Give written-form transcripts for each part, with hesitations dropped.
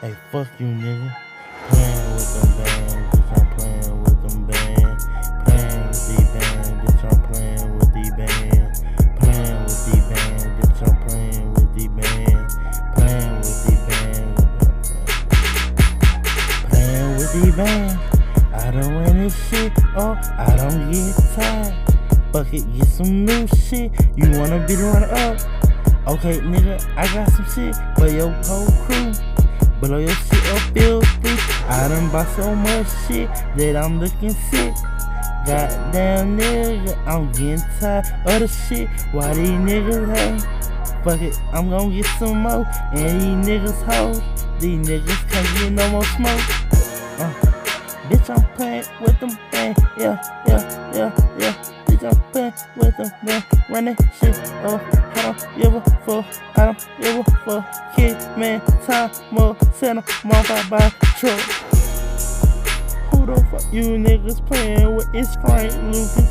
Hey, fuck you, nigga. Playin with them bands, bitch, I'm playin with them bands. Playin with these bands, bitch, I'm playin with these bands. Playin with these bands, bitch, I'm playin with these bands. Playin with these bands, playin with these bands. I done ran this shit off, I don't get tired. Fuck it, get some new shit. You wanna be the runner up? Okay, nigga, I got some shit for your whole crew. Blow your shit up, filthy. I done bought so much shit that I'm looking sick. Goddamn nigga, I'm getting tired of the shit. Why these niggas hate? Fuck it, I'm gon' get some more. And these niggas hoes, these niggas can't get no more smoke. Bitch, I'm playin with them bands. Yeah. Bitch, I'm playin with them bands. Run that shit up. I don't give a fuck. I don't give a fuck. Kid, man, time, more, send them off by truck. Who the fuck you niggas playin with? It's Frank Lucas.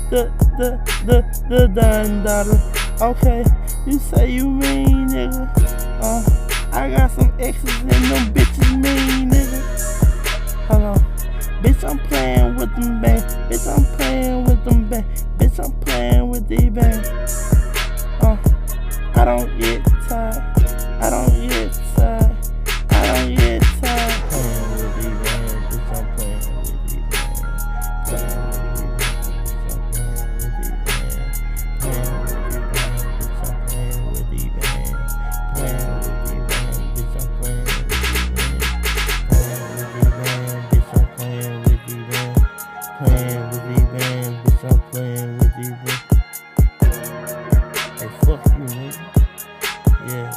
The Don Daughter. Okay, you say you mean, nigga. I got some exes and them bitches mean, nigga. Hold on. Bitch, I'm playin with them bands. Bitch, I'm playin with them bands. Bitch, I'm playin with these bands. I don't get tired. I don't get tired. I don't get tired. Playin with these bands. Bitch, I'm playin with these bands. Playin with these bands. Playin with these bands. Playin with these bands. Bitch, I'm playin with these bands. Bitch, I'm playin with these bands. Playin with these bands. Bitch, I'm playin with these bands. Hey, fuck you, nigga. Yeah.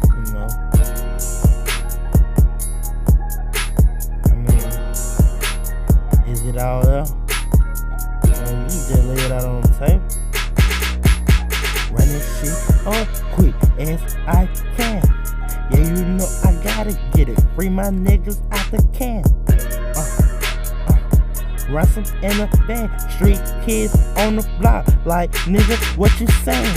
You know. I mean, is it all there? You just lay it out on the table. Run this shit up quick as I can. Yeah, you know I gotta get it. Free my niggas out the can. Run some in a van. Street kids on the block. Like, nigga, what you saying?